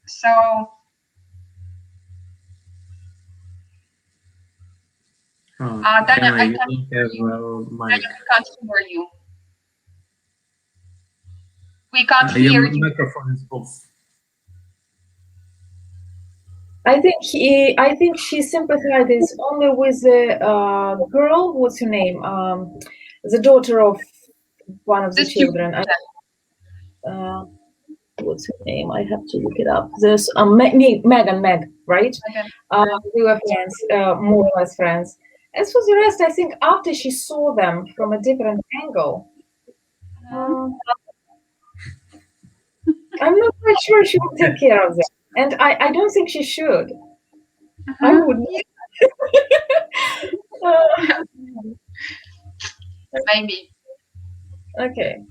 So Danya, I can't hear you. Danya, we can't hear you. We can't hear your you. microphone is off. I think she sympathizes only with the girl. What's her name? The daughter of one of the children. What's her name? I have to look it up. There's Meg, right? We were friends, more or less friends. As for the rest, I think after she saw them from a different angle, I'm not quite sure she would take care of them. And I don't think she should. I wouldn't. Maybe. Okay.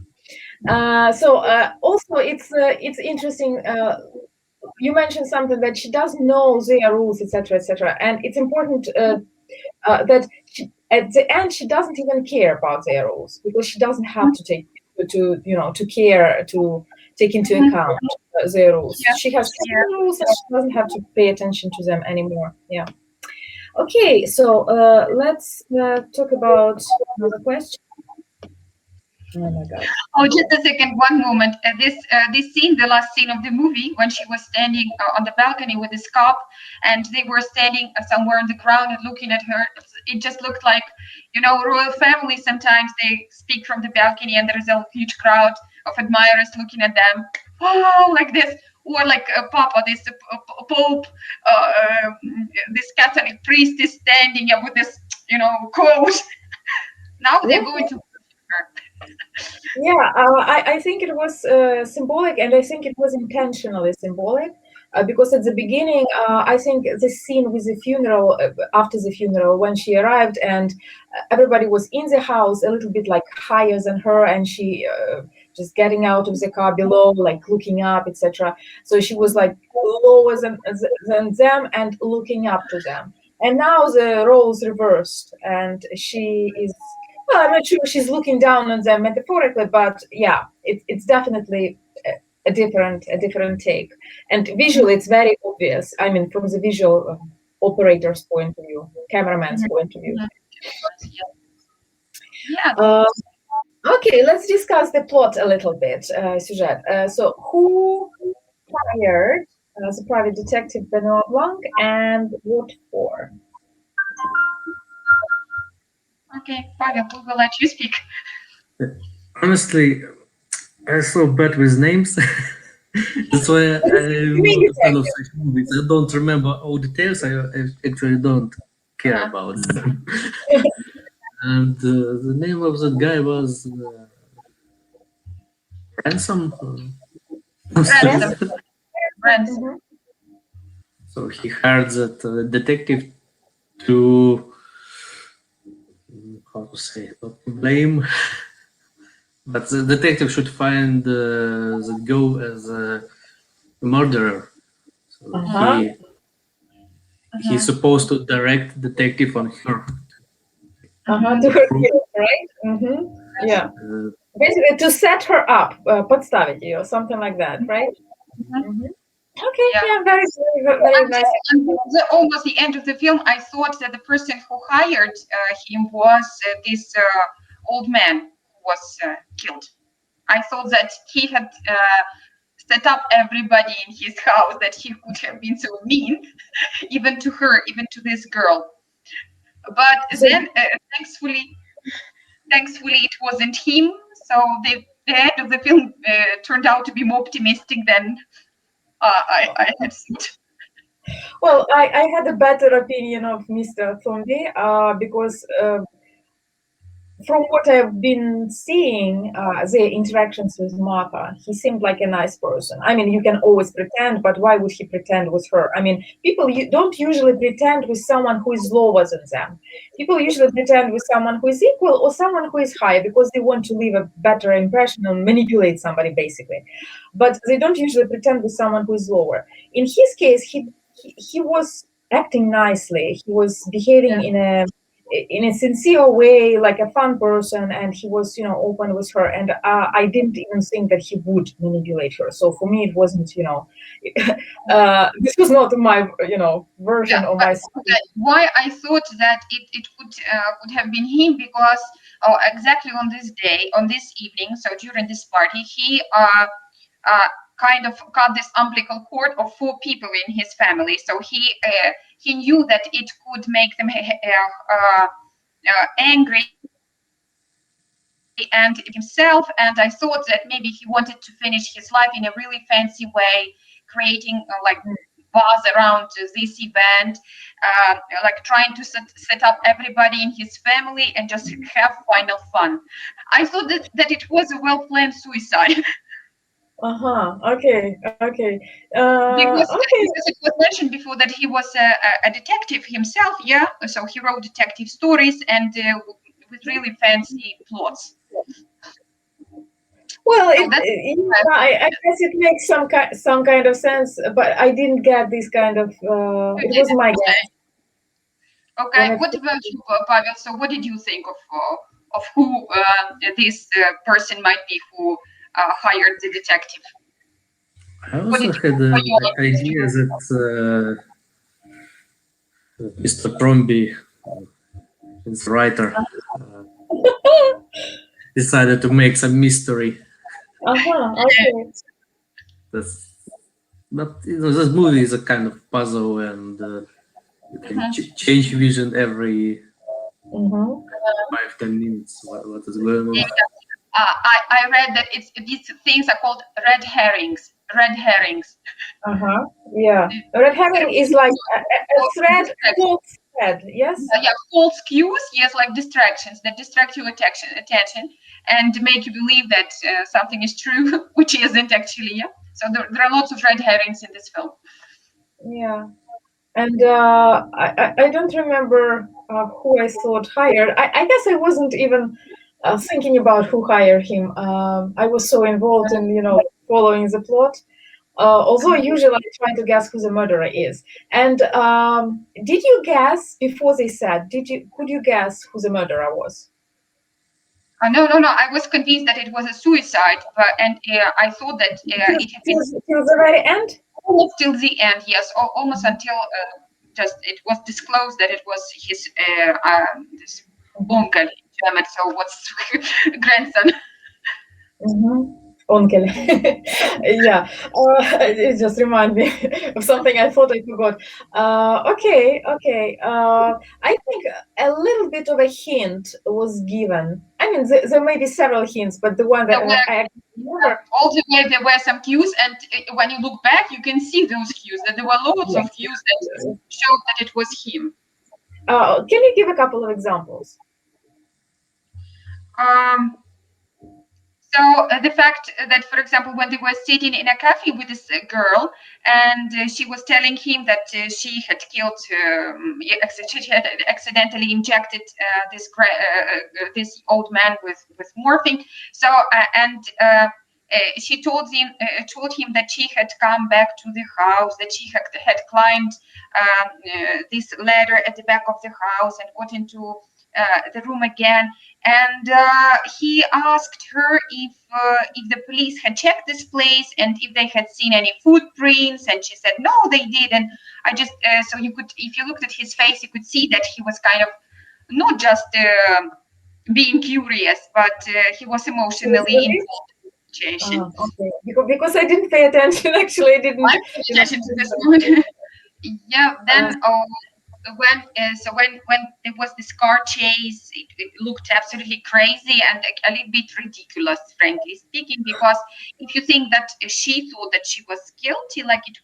So also it's interesting. You mentioned something that she doesn't know their rules, etc., etc., and it's important that at the end she doesn't even care about their rules because she doesn't have to take to take into account their rules. She has rules and she doesn't have to pay attention to them anymore. Yeah. Okay, so let's talk about another question. Oh my God. Oh, just a second, one moment. This scene, the last scene of the movie, when she was standing on the balcony with this cop, and they were standing somewhere on the ground and looking at her. It just looked like, royal family. Sometimes they speak from the balcony, and there is a huge crowd of admirers looking at them. Wow, like this, or like Papa, this Pope, this Catholic priest is standing with this, coat. Now they're going to. Yeah, I think it was symbolic, and I think it was intentionally symbolic because at the beginning, I think the scene with the funeral, after the funeral, when she arrived and everybody was in the house a little bit like higher than her, and she just getting out of the car below, like looking up, etc. So she was like lower than them and looking up to them. And now the roles reversed, and she is. Well, I'm not sure she's looking down on them metaphorically, but yeah, it's definitely a different take. And visually, it's very obvious. I mean, from the visual operator's point of view, cameraman's point of view. Yeah. Okay, let's discuss the plot a little bit, Sujette. So, who hired the private detective Benoit Blanc, and what for? Okay, Pavel, we will let you speak. Honestly, I'm so bad with names. That's why I'm not a fan of such movies. I don't remember all details. I actually don't care about them. And the name of that guy was Ransom. Ransom. So he hired that detective to, how to say, not to blame, but the detective should find that girl as a murderer. So he's supposed to direct detective on her. To her guilt, right? Yeah. Basically, to set her up, подставить ее, something like that, right? Okay, yeah, very nice. Almost the end of the film, I thought that the person who hired him was this old man who was killed. I thought that he had set up everybody in his house, that he could have been so mean, even to her, even to this girl. But then, thankfully, it wasn't him. So the end of the film turned out to be more optimistic than I had thought. Well, I had a better opinion of Mr. Thrambi because from what I've been seeing, the interactions with Martha, he seemed like a nice person. I mean, you can always pretend, but why would he pretend with her? I mean, people don't usually pretend with someone who is lower than them. People usually pretend with someone who is equal or someone who is higher because they want to leave a better impression and manipulate somebody, basically. But they don't usually pretend with someone who is lower. In his case, he was acting nicely. He was behaving in a in a sincere way, like a fun person, and he was, open with her. And I didn't even think that he would manipulate her. So for me, it wasn't, this was not my, version Yeah, of but my. why I thought that it would have been him, because exactly on this day, on this evening, so during this party, he uh, kind of got this umbilical cord of 4 people in his family. So he knew that it could make them angry and himself. And I thought that maybe he wanted to finish his life in a really fancy way, creating like buzz around this event, like trying to set up everybody in his family and just have final fun. I thought that it was a well-planned suicide. Okay. Okay. Because it was mentioned before that he was a detective himself, yeah. So he wrote detective stories and with really fancy plots. Well, So that's I guess it makes some kind of sense, but I didn't get this kind of. It was my guess. okay. What about you, Pavel? So what did you think of who this person might be who hired the detective? I What also did had what the you like? idea that Mr. Thrambi, his writer, decided to make some mystery. Okay. That's, but this movie is a kind of puzzle, and you can change vision every Mm-hmm. 5-10 minutes. What is going on? I read that these things are called red herrings. Red herrings. Yeah. Red herring is like a thread, false thread. Yes. Yeah, false cues, yes, like distractions that distract your attention and make you believe that something is true, which isn't actually. Yeah. So there are lots of red herrings in this film. Yeah. And I don't remember who I thought hired. I guess I wasn't even thinking about who hired him. I was so involved in, following the plot. Although usually I try to guess who the murderer is. And did you guess before they said? Could you guess who the murderer was? No. I was convinced that it was a suicide, and I thought that it had been Till the very end? almost till the end. Yes, almost until just it was disclosed that it was his this uncle in German. So what's grandson? Onkel. Yeah, it just reminded me of something I thought I forgot. Okay. I think a little bit of a hint was given. I mean, there may be several hints, but the one that There were I remember. all the way there were some cues, and when you look back, you can see those cues. That there were lots of cues that showed that it was him. Can you give a couple of examples? Um, So the fact that, for example, when they were sitting in a cafe with this girl, and she was telling him that she had killed, she had accidentally injected this old man with morphine. So she told him that she had come back to the house, that she had climbed this ladder at the back of the house and got into the room again. And he asked her if the police had checked this place and if they had seen any footprints, and she said no, they didn't. I just so you could, if you looked at his face, you could see that he was kind of not just being curious, but he was emotionally involved in the situation. Okay. Because I didn't pay attention. Actually, I didn't. I paid attention to this one. Yeah. Then when there was this car chase, it looked absolutely crazy and a little bit ridiculous, frankly speaking, because if you think that she thought that she was guilty, like it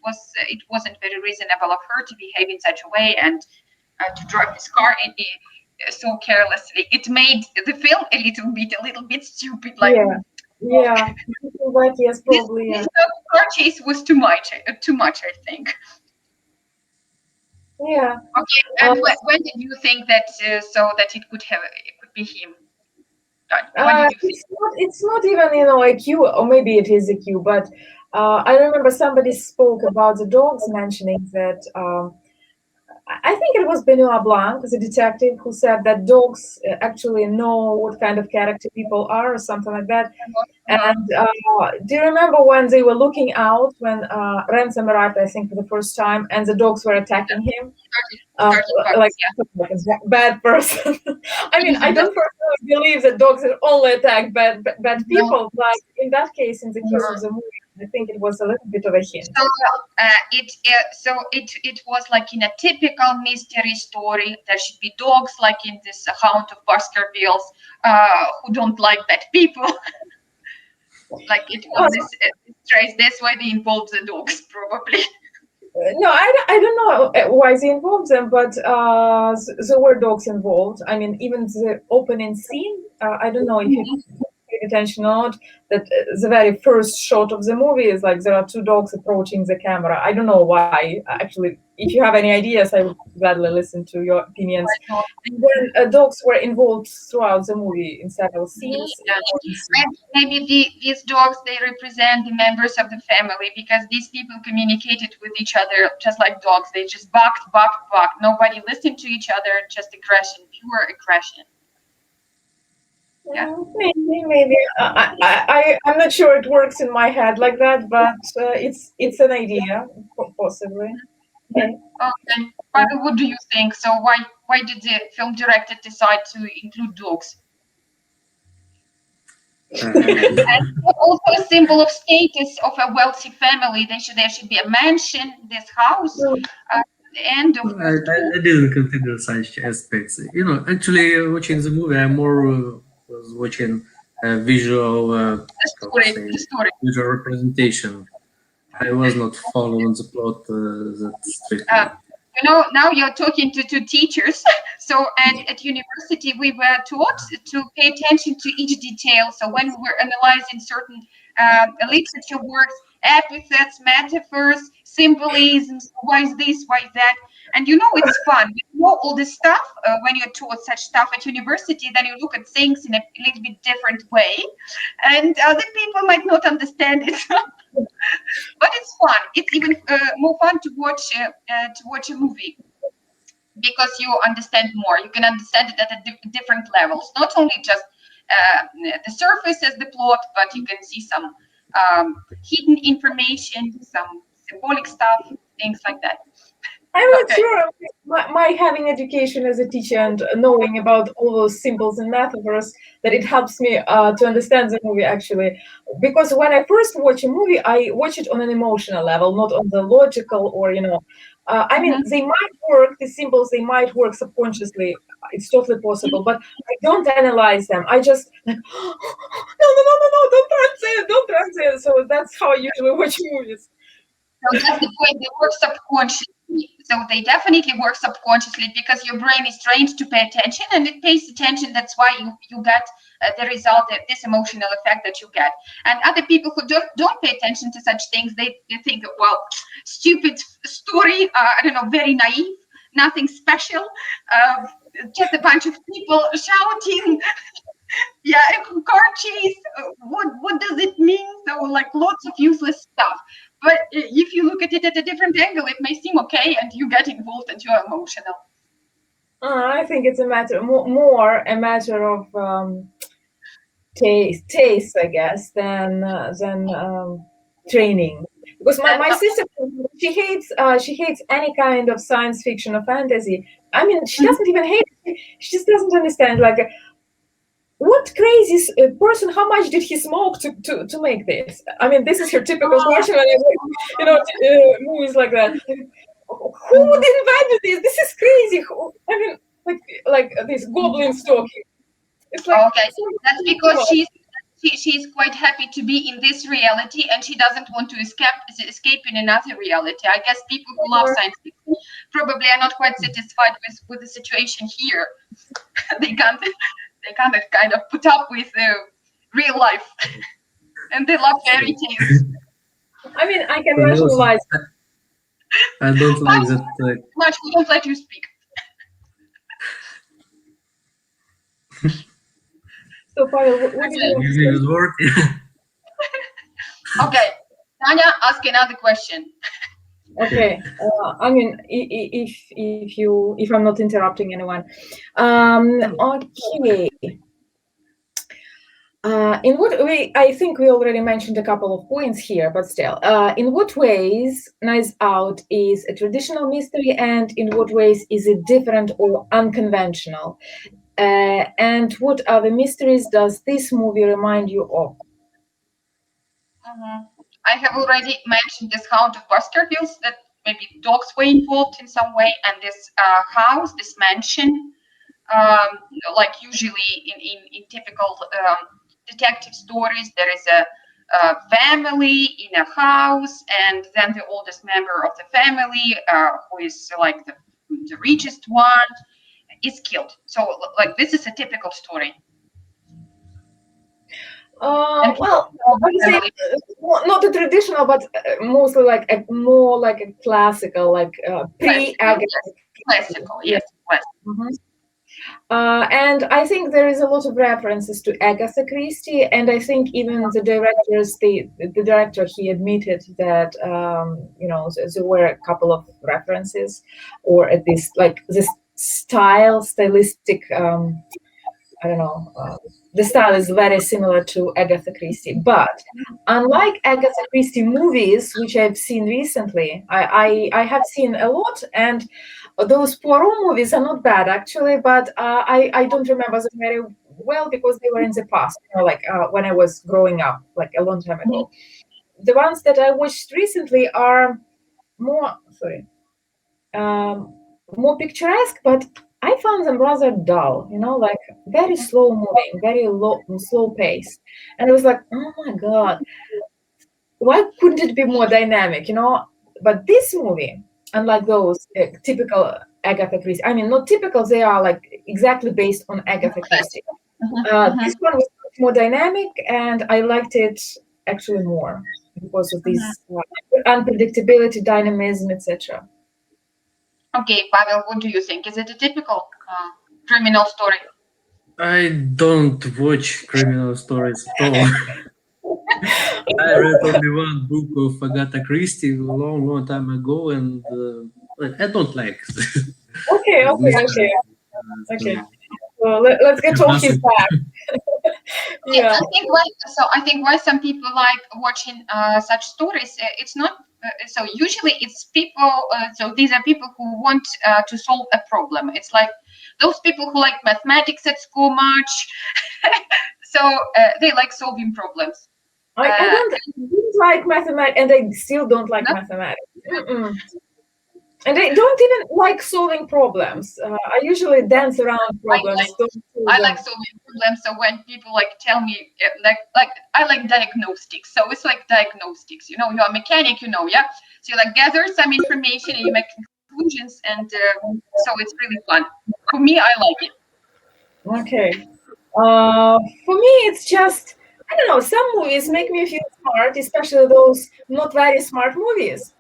wasn't very reasonable of her to behave in such a way and to drive this car so carelessly. It made the film a little bit stupid. Like, Yeah. Right. Yes, probably. This car chase was too much. I think. Yeah. Okay, and when did you think that so that it could be him? When did you think? It's not even a cue, or maybe it is a cue, but I remember somebody spoke about the dogs, mentioning that I think it was Benoit Blanc, the detective, who said that dogs actually know what kind of character people are, or something like that. And do you remember when they were looking out when Ransom arrived, I think, for the first time, and the dogs were attacking him? Starting Like, bugs, like a bad person. I mean, I yeah. don't personally believe that dogs only attack bad No. people, but in that case, in the case of the movie, I think it was a little bit of a hint. It was like in a typical mystery story. There should be dogs, like in this Hound of Baskervilles, who don't like bad people. Like it was this trace. That's why they involved the dogs, probably. No, I don't know why they involved them, but there were dogs involved. I mean, even the opening scene, I don't know if you paid attention or not, that the very first shot of the movie is like there are two dogs approaching the camera. I don't know why. Actually, if you have any ideas, I would gladly listen to your opinions. And then dogs were involved throughout the movie in several scenes. And maybe these dogs, they represent the members of the family, because these people communicated with each other just like dogs. They just barked, barked, barked. Nobody listened to each other. Just aggression, pure aggression. Yeah. Maybe. I'm not sure it works in my head like that, but it's an idea, possibly. Okay. Okay. Pavel, what do you think? So why did the film director decide to include dogs? And also a symbol of status of a wealthy family. There should be a mansion, this house, and of course I didn't consider such aspects. Actually, watching the movie, I more was watching visual, how to say, the story. visual representation. I was not following the plot that strictly. Now you're talking to teachers. So at university, we were taught to pay attention to each detail. So when we were analyzing certain literature works, epithets, metaphors, symbolisms, why is this, why is that? And it's fun. You know all this stuff when you're taught such stuff at university. Then you look at things in a little bit different way, and other people might not understand it. But it's fun. It's even more fun to watch a movie, because you understand more. You can understand it at different levels, not only just the surface as the plot, but you can see some hidden information, some symbolic stuff, things like that. I'm not Okay. sure. My having education as a teacher and knowing about all those symbols and metaphors, that it helps me to understand the movie, actually. Because when I first watch a movie, I watch it on an emotional level, not on the logical or, I mean, they might work, the symbols, they might work subconsciously. It's totally possible, but I don't analyze them. I just like, no, don't translate. So that's how I usually watch movies. So that's the point. They work subconsciously. So they definitely work subconsciously, because your brain is trained to pay attention, and it pays attention. That's why you get the result, this emotional effect that you get. And other people who don't pay attention to such things, they think, well, stupid story. I don't know, very naive, nothing special. Just a bunch of people shouting. Yeah, car chase. What does it mean? So like lots of useless stuff. But if you look at it at a different angle, it may seem okay, and you get involved and you're emotional. I think it's a matter more a matter of taste, I guess, than training. Because my sister, she hates any kind of science fiction or fantasy. I mean, she doesn't even hate it. She just doesn't understand. Like, what crazy person? How much did he smoke to make this? I mean, this is her typical question. Movies like that. Who would invent this? This is crazy. I mean, like this Goblins talking. It's like, okay, that's because she's quite happy to be in this reality, and she doesn't want to escape in another reality. I guess people who love science fiction probably are not quite satisfied with the situation here. they can't kind of put up with real life, and they love fairy tales. I mean, I can rationalize. I don't like that. Much we don't let you speak. So, Pavel, what do you want to say? Okay, Tanya, ask another question. Okay. I mean, if I'm not interrupting anyone. Okay. In what way? I think we already mentioned a couple of points here, but still, in what ways Knives Out is a traditional mystery, and in what ways is it different or unconventional? And what other mysteries does this movie remind you of? I have already mentioned this Count of Baskervilles, that maybe dogs were involved in some way, and this house, this mansion, like usually in typical detective stories, there is a family in a house, and then the oldest member of the family, who is like the richest one, is killed. So, like, this is a typical story. Well, I would say not a traditional, but mostly like more like a classical, like pre-Agatha. Classical, yes. Mm-hmm. And I think there is a lot of references to Agatha Christie, and I think even the director, he admitted that there were a couple of references, or at least like this stylistic. I don't know. The style is very similar to Agatha Christie, but unlike Agatha Christie movies, which I've seen recently, I have seen a lot, and those Poirot movies are not bad actually, but I don't remember them very well because they were in the past, like when I was growing up, like a long time ago. The ones that I watched recently are more more picturesque, but I found them rather dull, like very slow moving, very slow pace. And I was like, oh my God, why couldn't it be more dynamic, But this movie, unlike those typical Agatha Christie, I mean, not typical, they are like exactly based on Agatha Christie. This one was much more dynamic, and I liked it actually more because of this unpredictability, dynamism, etc. Okay, Pavel, what do you think? Is it a typical criminal story? I don't watch criminal stories at all. I read only one book of Agatha Christie a long, long time ago, and I don't like Okay. so So let's I get have off his nothing. back. Yeah. I think why some people like watching such stories. It's not so usually it's people. So these are people who want to solve a problem. It's like those people who like mathematics at school much. So they like solving problems. I didn't like mathematics, and I still don't like mathematics. Mm-mm. And I don't even like solving problems. I usually dance around problems. I like solving problems. So when people like tell me like I like diagnostics. So it's like diagnostics. You're a mechanic. Yeah. So you like gather some information and you make conclusions, and so it's really fun. For me, I like it. Okay. For me, it's just, I don't know, some movies make me feel smart, especially those not very smart movies.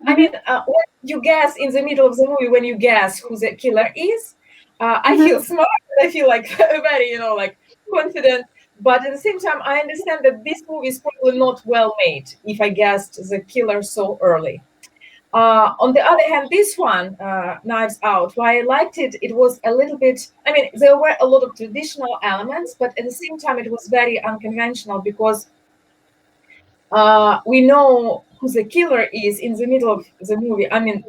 I mean, when you guess in the middle of the movie, when you guess who the killer is, I feel smart. I feel like very, like confident. But at the same time, I understand that this movie is probably not well made if I guessed the killer so early. On the other hand, this one, Knives Out, why I liked it, it was a little bit, I mean, there were a lot of traditional elements, but at the same time, it was very unconventional because we know who the killer is in the middle of the movie. I mean,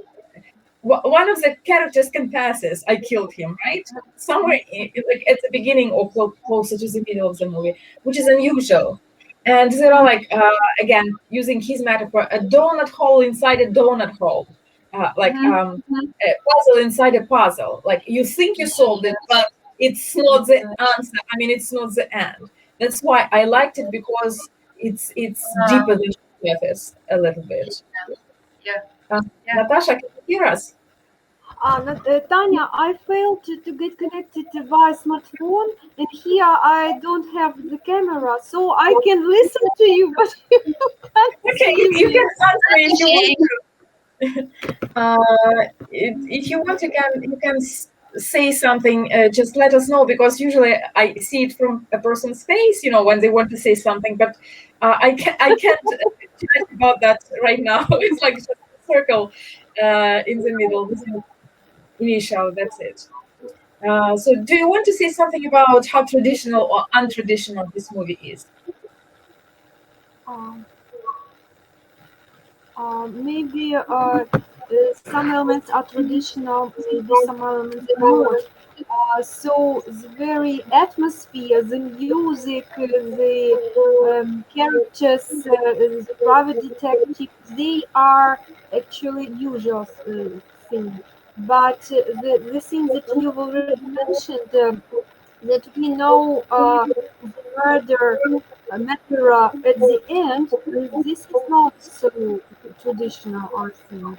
one of the characters confesses, I killed him, right? Somewhere like at the beginning or closer to the middle of the movie, which is unusual. And there are again, using his metaphor, a donut hole inside a donut hole, a puzzle inside a puzzle. Like you think you solved it, but it's not the answer. I mean, it's not the end. That's why I liked it, because it's deeper than surface a little bit. Yeah. Natasha, can you hear us? Tanya, I failed to get connected via smartphone, and here I don't have the camera, so I can listen to you, but you can't Okay, see you me. can answer if you want to. If you want, you can say something. Just let us know, because usually I see it from a person's face, when they want to say something. But I can't chat about that right now. It's like just circle in the middle. This is initial. That's it. So, do you want to say something about how traditional or untraditional this movie is? Um, maybe some elements are traditional, maybe some elements are not. So the very atmosphere, the music, the characters, the private detective, they are actually usual thing. But the thing that you've already mentioned, that we know the murder matter at the end, this is not so traditional, I think.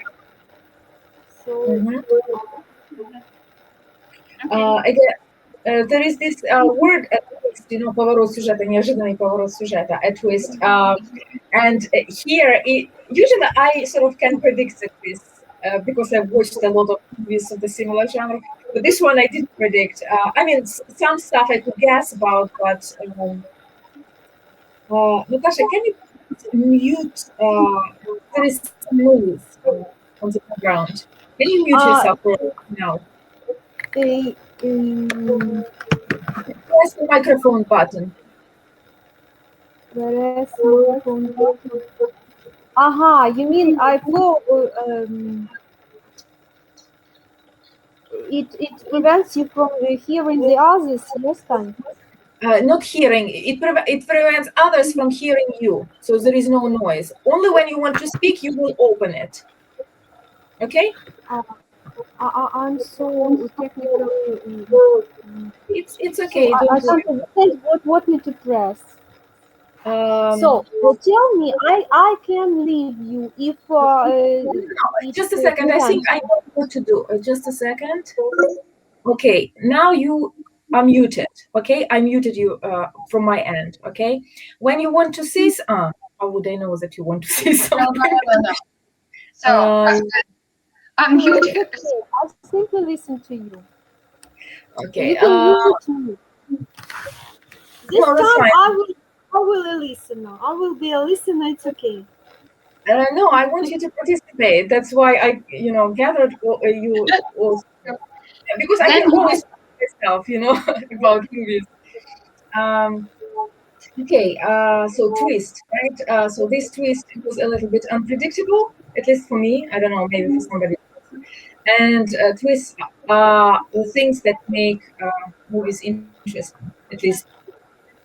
So, Mhm. Okay. Again, there is this word a twist, поворот сюжета, неожиданный поворот сюжета, a twist. And here, usually I sort of can predict the twist because I've watched a lot of movies of the similar genre. But this one I didn't predict. I mean, some stuff I could guess about, but Natasha, can you mute? There is some noise on the background. Can you mute uh, yourself for now? eh, um, Press the microphone button. press microphone button. Aha, you mean I feel it prevents you from hearing the others, yes, Tanya? Not hearing, it prevents others from hearing you. So there is no noise. Only when you want to speak, you will open it. Okay? Uh, I'm so technically. It's So okay. I Don't don't worry. understand what need to press. Um, So tell me, I can leave you if it just a second. I think prevents. I know what to do. Just a second. Okay. Now you are muted. Okay, I muted you from my end. Okay. When you want to say, how would I know that you want to say No, no, something? no, no, no. So Um, I'm No, it's muted. okay. I simply listen to you. okay. You can mute me. This No, that's time fine. I will a listener. I will be a listener. It's okay. No, I want you to participate. That's why I, gathered you all because I Then can always talk myself, about movies. Um, okay, so twist, right? So this twist was a little bit unpredictable, at least for me. I don't know, maybe for somebody else. And twists are the things that make movies interesting, at least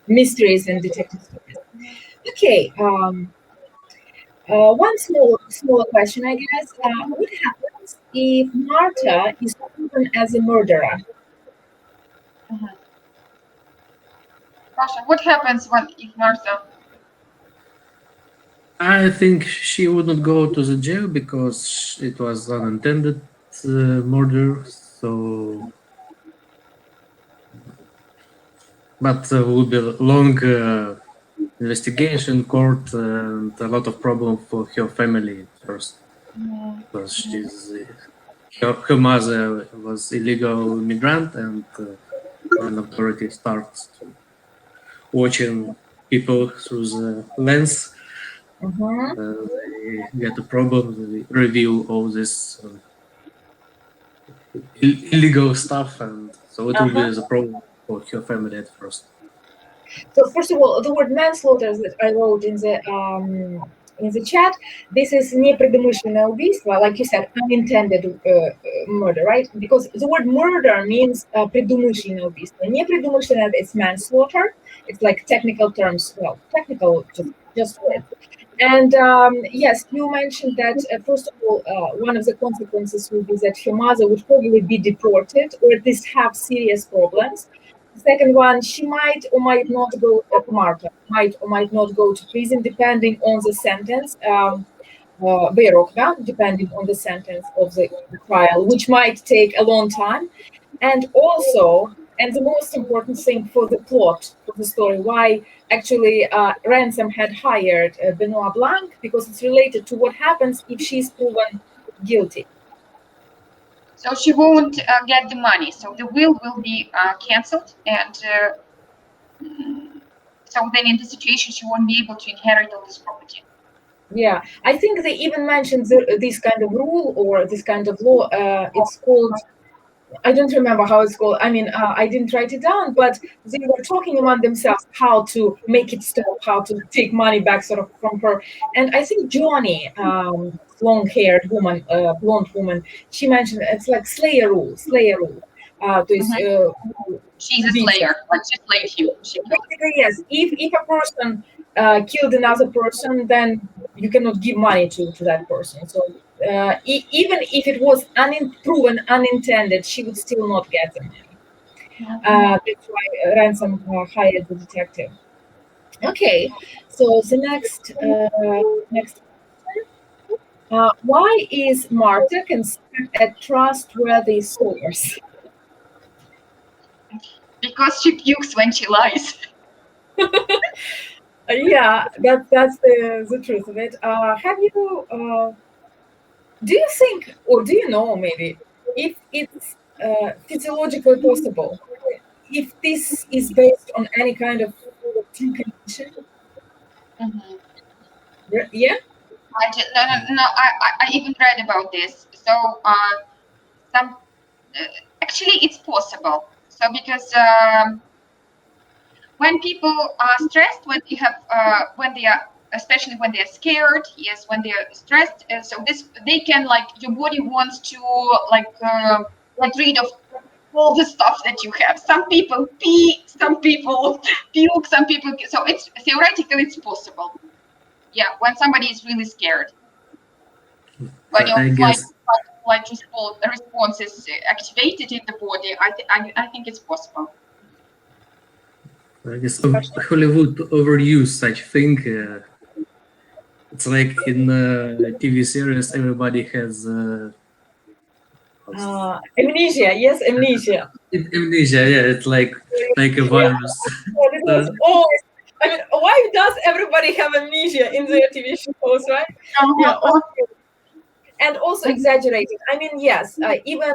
mysteries and detective stories. Okay, one smaller question, I guess. What happens if Marta is proven as a murderer? Pasha, what happens when if Martha? I think she wouldn't go to the jail because it was unintended murder. So, but would be long investigation, court, and a lot of problem for her family first, because her mother was illegal immigrant, and when authority starts to watching people through the lens, Mhm. they get a problem. They review all this illegal stuff, and so it will be Uh-huh. a problem for her family at first. So first of all, the word manslaughter that I wrote in the chat, this is непредумышленное убийство, like you said, unintended murder, right? Because the word murder means предумышленное убийство. Непредумышленное it's manslaughter. It's like technical terms. Well, technical just words. And yes, you mentioned that first of all, one of the consequences would be that her mother would probably be deported or at least have serious problems. The second one, she might or might not go, Marta might or might not go to prison depending on the sentence. Бейлок, да, depending on the sentence of the trial, which might take a long time. And also, and the most important thing for the plot of the story, why actually Ransom had hired Benoit Blanc, because it's related to what happens if she's proven guilty. So she won't get the money. So the will be cancelled, and so then in this situation she won't be able to inherit all this property. Yeah, I think they even mentioned this kind of rule or this kind of law. It's called, I don't remember how it's called. I mean, I didn't write it down, but they were talking among themselves how to make it stop, how to take money back sort of from her. And I think Johnny, long-haired woman, blonde woman, she mentioned it's like Slayer rule, Slayer rule. То есть, She's a slayer. Like she slayed him. She killed him. basically, yes. If a person killed another person, then you cannot give money to that person. So even if it was unproven, unintended, she would still not get the money. That's why Ransom hired the detective. Okay, so the next. Why is Marta considered a trustworthy source? Because she pukes when she lies. Yeah, that's the truth of it. Have you? Do you think, or do you know maybe, if it's physiologically possible, if this is based on any kind of true condition? Mm-hmm. Yeah. I even read about this. So some actually it's possible. So because when people are stressed, when they are, especially when they're scared, yes, when they're stressed, so this they can, like, your body wants to like get rid of all the stuff that you have. Some people pee, some people puke, some people. So it's theoretically it's possible. Yeah, when somebody is really scared, when your I flight guess response is activated in the body, I think it's possible. Hollywood overuse such thing. It's like in TV series, everybody has Amnesia. Yes, amnesia. amnesia. Yeah, it's like a virus. Well, it was always. I mean, why does everybody have amnesia in their TV shows, right? Yeah. And also exaggerated. I mean, yes, even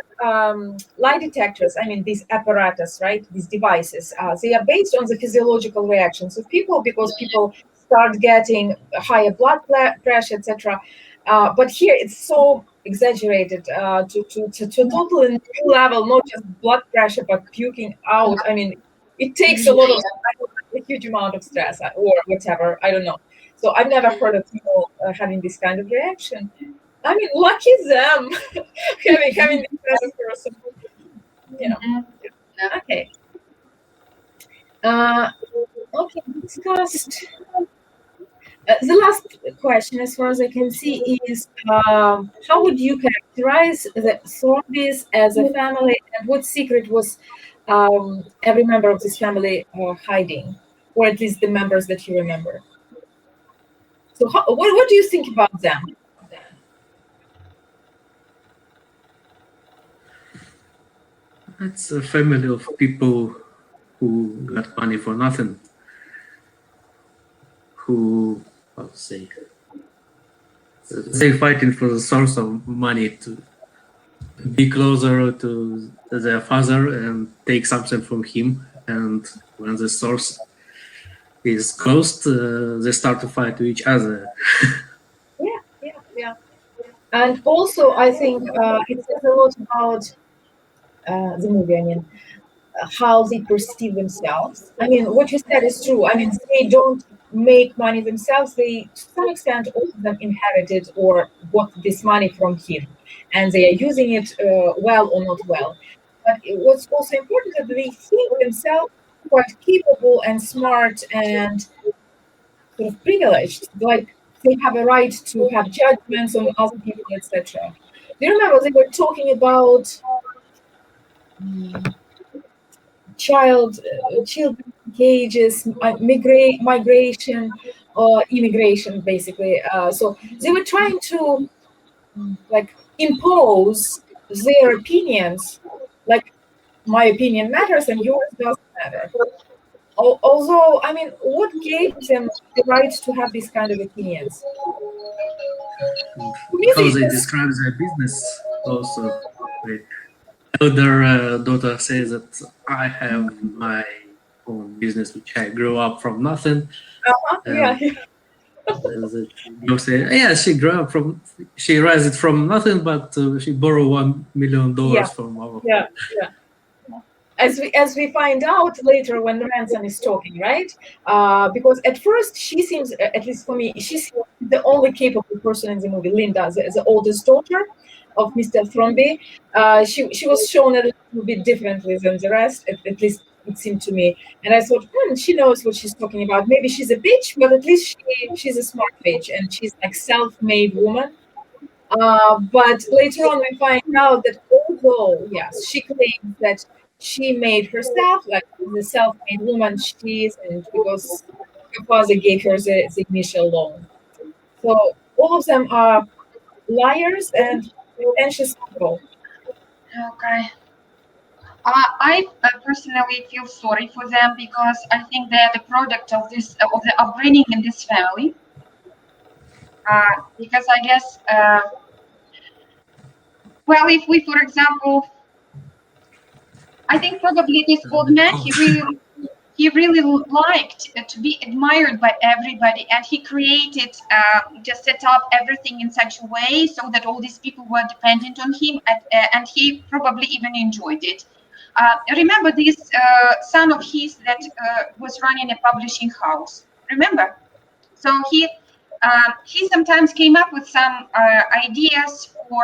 lie detectors, I mean, these apparatus, right? These devices, they are based on the physiological reactions of people because people start getting higher blood pressure, etc. But here it's so exaggerated to totally new level, not just blood pressure, but puking out. I mean, it takes a huge amount of stress or whatever. I don't know. So I've never heard of people having this kind of reaction. I mean, lucky them having this kind of person. You know. Yeah. Okay. Okay. Discussed. The last question, as far as I can see, is how would you characterize the Thrombys as a family, and what secret was every member of this family hiding, or at least the members that you remember? So, what do you think about them? It's a family of people who got money for nothing. Who, how to say, they're fighting for the source of money to be closer to their father and take something from him. And when the source is closed, they start to fight with each other. Yeah. And also, I think it says a lot about the movie. I mean, how they perceive themselves. I mean, what you said is true. I mean, they don't make money themselves. They, to some extent, all of them inherited or got this money from him, and they are using it well or not well. But what's also important is that they think themselves quite capable and smart and sort of privileged. Like they have a right to have judgments on other people, etc. Do you remember they were talking about children cages, migration or immigration, basically. So they were trying to like impose their opinions, like my opinion matters and yours doesn't matter. Although, I mean, what gave them the right to have these kind of opinions? To me, How they describe their business also. Like, elder daughter says that I have my own business which I grew up from nothing. yeah. You say, yeah, she raised it from nothing, but she borrowed $1 million Yeah, from our. yeah, yeah. As we find out later when Ransom is talking, right? Because at first she seems, at least for me, she seems the only capable person in the movie. Linda, the oldest daughter of Mr. Thrambi, she was shown a little bit differently than the rest. At least it seemed to me. And I thought, she knows what she's talking about. Maybe she's a bitch, but at least she's a smart bitch, and she's like self-made woman. But later on, we find out that although, yes, she claims that she made herself, like the self-made woman she isn't, because her father gave her the initial loan. So all of them are liars and pretentious people. Okay. I personally feel sorry for them because I think they're the product of the upbringing in this family. Because I guess, well, if we, for example, I think probably this old man, he really liked to be admired by everybody, and he created, just set up everything in such a way so that all these people were dependent on him, and he probably even enjoyed it. Remember this son of his that was running a publishing house? Remember? So he sometimes came up with some ideas for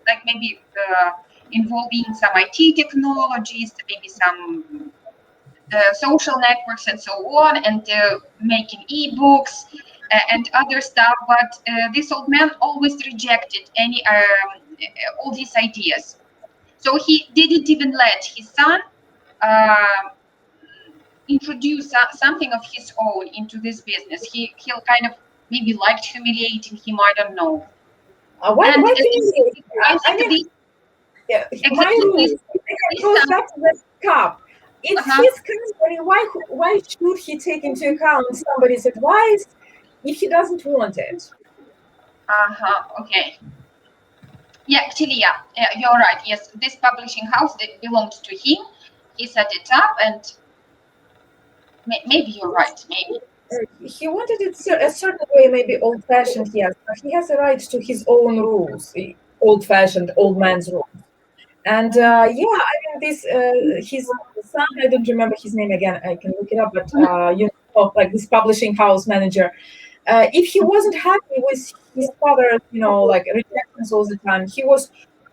like maybe involving some IT technologies, maybe some social networks and so on, and making ebooks and other stuff. But this old man always rejected all these ideas. So he didn't even let his son uh, introduce something of his own into this business. He'll kind of maybe liked humiliating him. I don't know. Why And humiliate? I I think mean, yeah, my exactly rules. It goes back to the cup. It's uh-huh, his company. Why should he take into account somebody's advice if he doesn't want it? okay. Yeah, actually, yeah, you're right. Yes, this publishing house that belonged to him. He set it up, and maybe you're right. Maybe. He wanted it a certain way, maybe old-fashioned, yes, but he has a right to his own rules, old-fashioned, old man's rules. And yeah, I mean, his son, I don't remember his name again, I can look it up, but like this publishing house manager, if he wasn't happy with his father, like rejections all the time,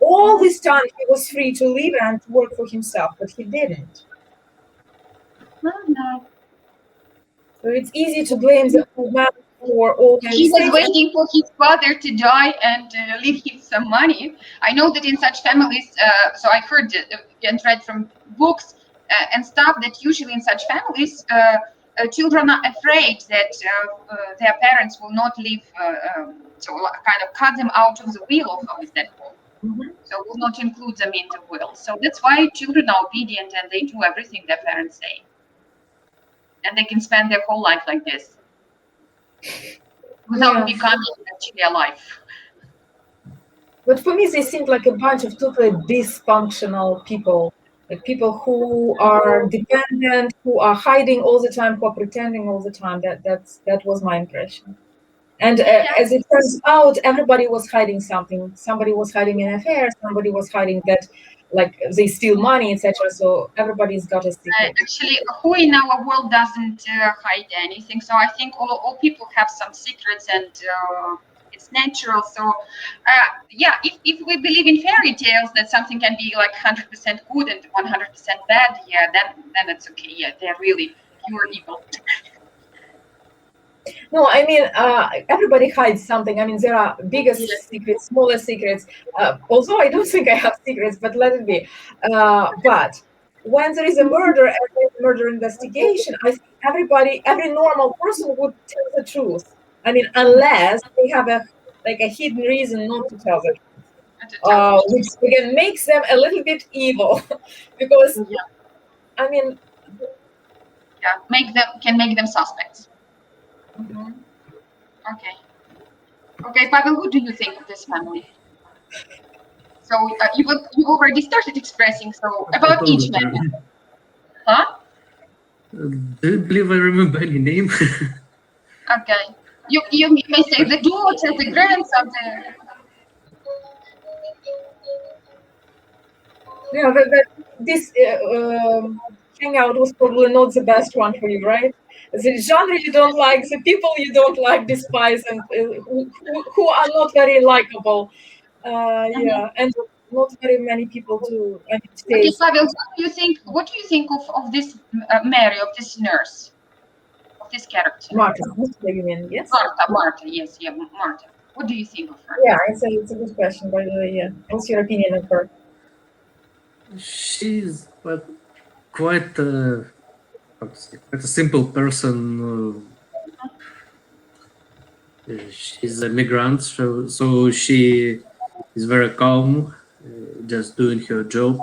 all this time, he was free to leave and to work for himself, but he didn't. No. So it's easy to blame the old man for all their He was mistakes. waiting for his father to die and leave him some money. I know that in such families, so I heard and read from books and stuff that usually in such families, children are afraid that their parents will not leave, so kind of cut them out of the will, or how is that called? Mhm. So will not include them in the will. So that's why children are obedient and they do everything their parents say. And they can spend their whole life like this without Yeah. becoming actually alive. But for me, they seemed like a bunch of totally dysfunctional people, like people who are dependent, who are hiding all the time, who are pretending all the time. That was my impression. And as it turns out, everybody was hiding something. Somebody was hiding an affair. Somebody was hiding that, like they steal money, etc. So everybody's got a secret. Actually, who in our world doesn't hide anything? So I think all people have some secrets, and it's natural. So yeah, if we believe in fairy tales that something can be like 100% good and 100% bad, yeah, then it's okay. Yeah, they're really pure evil. No, I mean, everybody hides something. I mean, there are biggest secrets, smaller secrets. Although I don't think I have secrets, but let it be. But when there is a murder and there's a murder investigation, I think every normal person would tell the truth. I mean, unless they have a hidden reason not to tell the truth, which again makes them a little bit evil, because I mean, yeah, can make them suspects. Mm-hmm. Okay, Pavel, what do you think of this family? So you already started expressing about each member, huh? Do you believe I remember any name? Okay. You may say the daughter, the grandson, Yeah, this hangout was probably not the best one for you, right? The genre you don't like, the people you don't like, despise, and who are not very likable. Yeah, and not very many people do. I mean, Okay, stays. Pavel, what do you think of this Mary, of this nurse, of this character? Marta, you mean, yes? Marta, yes, yeah, Marta. What do you think of her? Yeah, it's a good question, by the way. Yeah, what's your opinion of her? She's quite how to say, quite a simple person. She's a migrant, so she is very calm, just doing her job.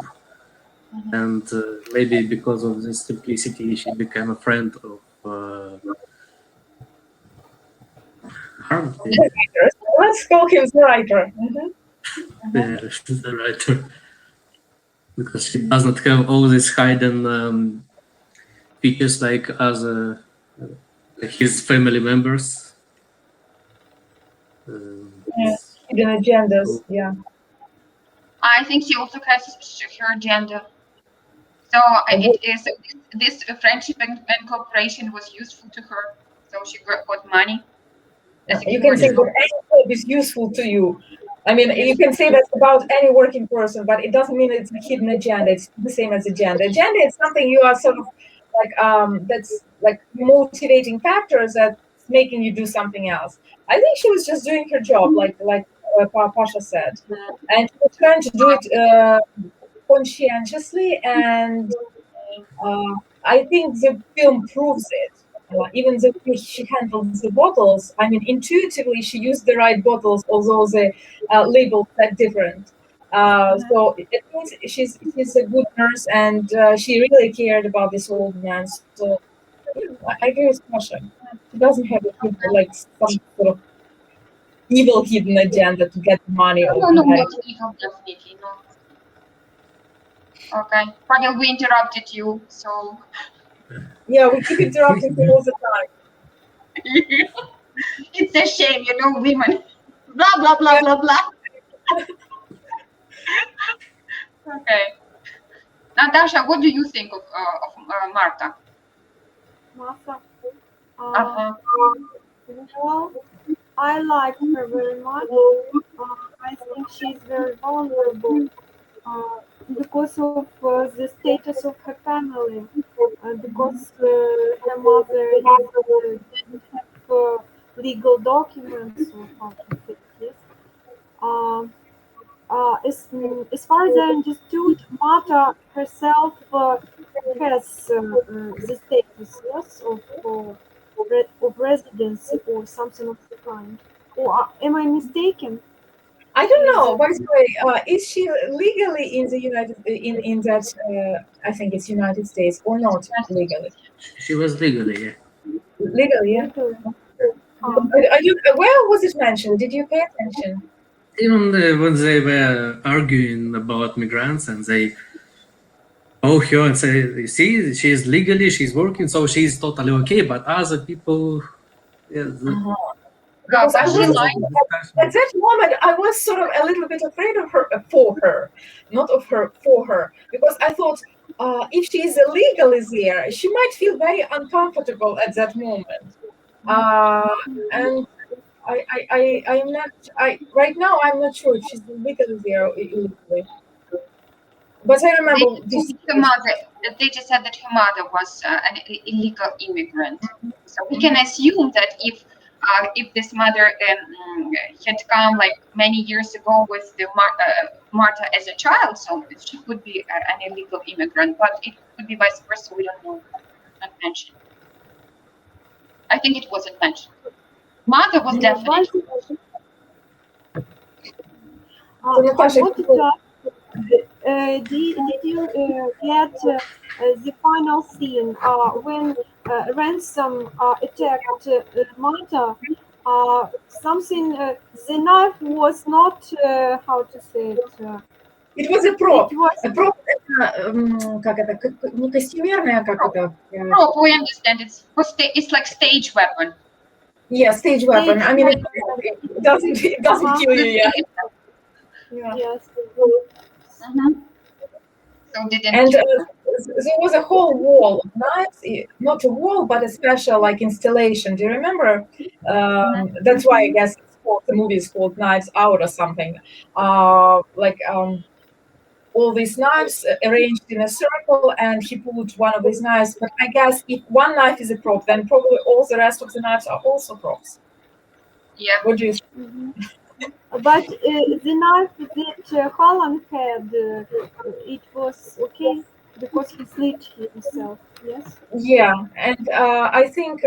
And maybe because of this simplicity, she became a friend of Harvey. Let's call him the writer. Yeah, the writer, because she does not have all these hidden features like other his family members. Yeah, hidden agendas. Yeah. I think she also has her agenda. So this friendship and cooperation was useful to her. So she got money. You can say that any job is useful to you. I mean, you can say that about any working person, but it doesn't mean it's a hidden agenda. It's the same as agenda. Agenda is something you are sort of like that's like motivating factors that's making you do something else. I think she was just doing her job, like Pasha said, and she was trying to do it conscientiously, and I think the film proves it. Even the way she handled the bottles, I mean, intuitively she used the right bottles, although the labels are different. So it means she's a good nurse, and she really cared about this old man. So yeah, I agree with Pasha. She doesn't have like some sort of evil hidden agenda to get money or No, to have. not evil, definitely, no. Okay, Pavel, we interrupted you, so. Yeah, we keep interrupting her all the time. It's a shame, women. Blah, blah, blah, blah, blah. Okay. Natasha, what do you think of Marta? Martha. Uh-huh. Well, I like her very much. I think she's very vulnerable because of the status of her family, because her mother didn't have legal documents or how to say this. As far as I understood, Marta herself has the status, yes, of residency or something of the kind. Or am I mistaken? I don't know. By the way, is she legally in the in that? I think it's United States or not legally? She was legally, yeah. Legally, yeah. Legally. Are you? Where was it mentioned? Did you pay attention? Even when they were arguing about migrants and they her and say, you see, she's legally, she's working, so she's totally okay. But other people, yeah, Because I But she was lied. at that moment, I was sort of a little bit afraid of her for her, not of her for her, because I thought if she is illegally there, she might feel very uncomfortable at that moment. And I'm not. Right now I'm not sure if she's legally there or illegally. But I remember this. They just said that her mother was an illegal immigrant. So we can assume that if this mother had come like many years ago with the Marta as a child, so she could be an illegal immigrant, but it could be vice versa. We don't know. Not mentioned. I think it wasn't mentioned. Mother was definitely. So Natasha, I wanted to ask, did you get the final scene when Ransom attacked Marta? Something, the knife was not, how to say it? it was a prop. It was A prop. Как это? Не костюмерная, как это? Prop, we understand it's like stage weapon. Yeah, stage weapon. I mean, it doesn't kill you yet. Yeah. Yes. So didn't And kill. there was a whole wall of knives, not a wall, but a special like installation. Do you remember? That's why I guess the movie is called Knives Out or something. All these knives arranged in a circle, and he pulled one of these knives. But I guess if one knife is a prop, then probably all the rest of the knives are also props. Yeah. What do you think? Mhm. But the knife that Holland had, it was okay because he slit himself. Yes. Yeah, and I think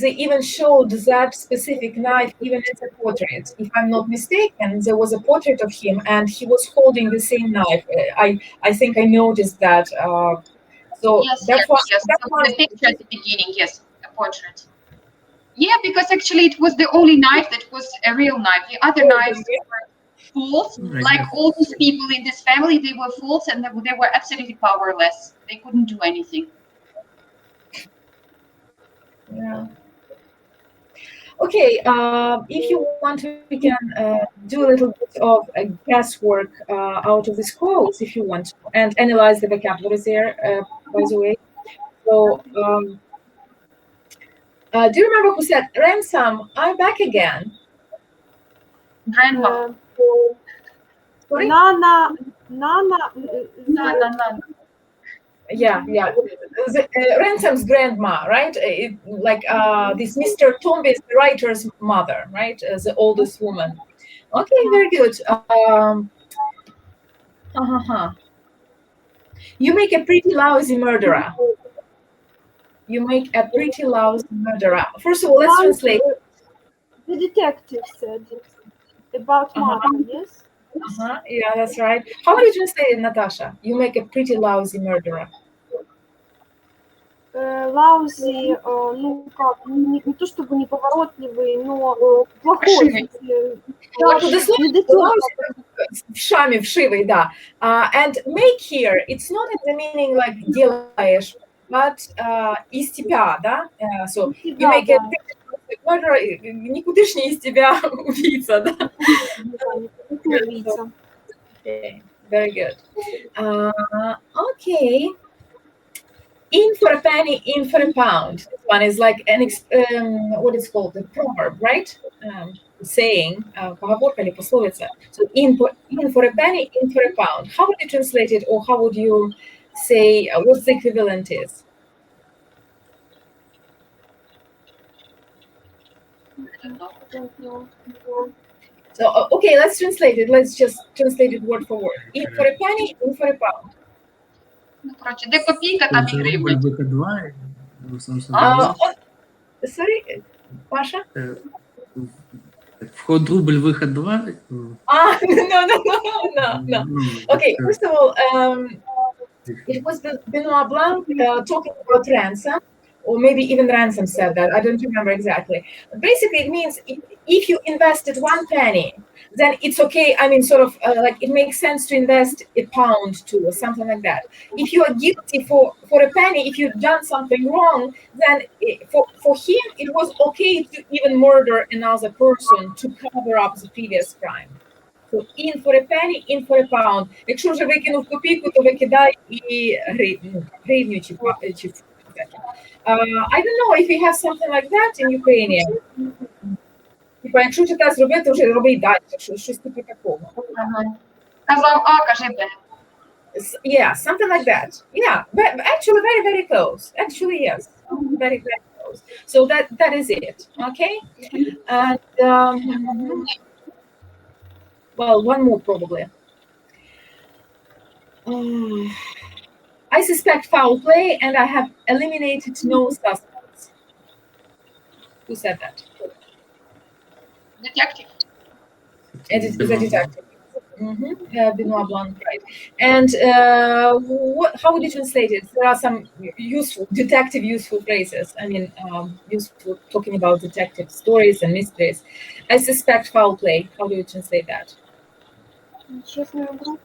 they even showed that specific knife even as a portrait. If I'm not mistaken, there was a portrait of him, and he was holding the same knife. I think I noticed that. So Yes, that's why. yes. That's So why. the picture at the beginning, yes, a portrait. Yeah, because actually it was the only knife that was a real knife. The other knives were false. I Like guess. all these people in this family, they were false and they were absolutely powerless. They couldn't do anything. Yeah. Okay. If you want, we can do a little bit of guesswork out of these quotes, if you want, to, and analyze the vocabulary there. By the way, so. Do you remember who said, "Ransom, I'm back again"? Grandma. Sorry? Nana, No, no, no. Yeah. Ransom's grandma, right? This Mr. Tomby is the writer's mother, right? The oldest woman. Okay, very good. You make a pretty lousy murderer. You make a pretty lousy murderer. First of all, let's translate. the detective said about mother. Yes. Yeah, that's right. How would you translate it, Natasha? You make a pretty lousy murderer. Lousy, ну как, не то чтобы неповоротливый, но плохой. Вшивый. Вшами, вшивый, да. And make here, it's not in the meaning like делаешь, but из тебя, да? So you make a murderer, никудышний из тебя убийца, да? Убийца. Okay, very good. Okay. In for a penny, in for a pound. This one is like what is called the proverb, right? Saying, поговорка или пословица. So in for a penny, in for a pound. How would you translate it, or how would you say what the equivalent is? Don't know. So okay, let's translate it. Let's just translate it word for word. In for a penny, in for a pound. Ну, короче, де копійка, там і гривня. Выход 2. Sorry, Pasha? Вход рубль, выход 2. No. Okay, first of all, it was Benoit Blanc talking about ransom, or maybe even Ransom said that. I don't remember exactly. But basically, it means if you invested 1 penny, then it's okay. I mean, sort of like it makes sense to invest a pound too, or something like that. If you are guilty for a penny, if you've done something wrong, then for him, it was okay to even murder another person to cover up the previous crime. So in for a penny, in for a pound. Якщо вже викинув копійку, то викидай і гривню чи I don't know if we have something like that in Ukrainian. Типа, якщо ти так зробити, вже роби й далі. Щось типу такого. Казав А, кажи Б. Yeah, something like that. Yeah, but actually very, very close. Actually, yes. Very, very close. So that is it. Okay? And well, one more probably. I suspect foul play, and I have eliminated no suspects. Who said that? Детектив. The detective. Benoit Blanc, right? And how would you translate it? There are some useful phrases. I mean, useful talking about detective stories and mysteries. I suspect foul play. How do you translate that? Честную игру.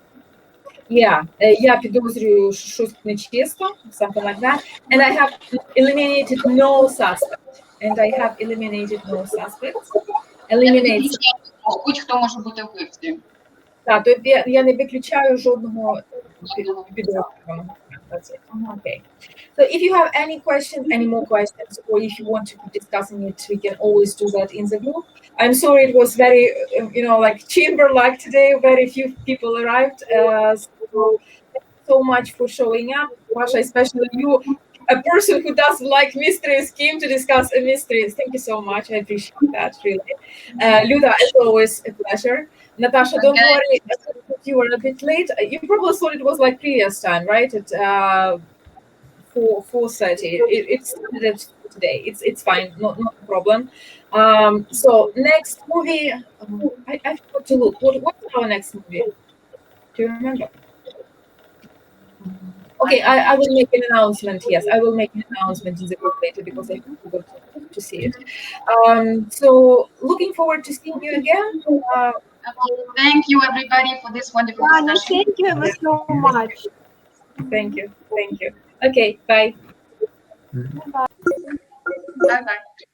Yeah, я підозрюю, що щось нечисто, something like that. And I have eliminated no suspect. and I have eliminated no suspects. Я не Eliminate. виключаю, будь-хто може бути вбивцею. Так, тобто я не виключаю жодного підозрюваного. That's it. Okay. So if you have any questions, any more questions, or if you want to keep discussing it, we can always do that in the group. I'm sorry it was very, like chamber-like today. Very few people arrived. So thank you so much for showing up, Masha, especially you, a person who doesn't like mysteries, came to discuss a mystery. Thank you so much. I appreciate that, really. Luda, as always, a pleasure. Natasha, don't worry if you were a bit late. You probably thought it was like previous time, right? At 4:30. It's today. It's fine. Not a problem. So next movie, I forgot to look. What's our next movie? Do you remember? Okay, I will make an announcement. Yes, I will make an announcement in the group later because I forgot to see it. So looking forward to seeing you again. Thank you everybody for this wonderful Tanya, discussion. thank you so much. Thank you. Okay, bye. Bye bye.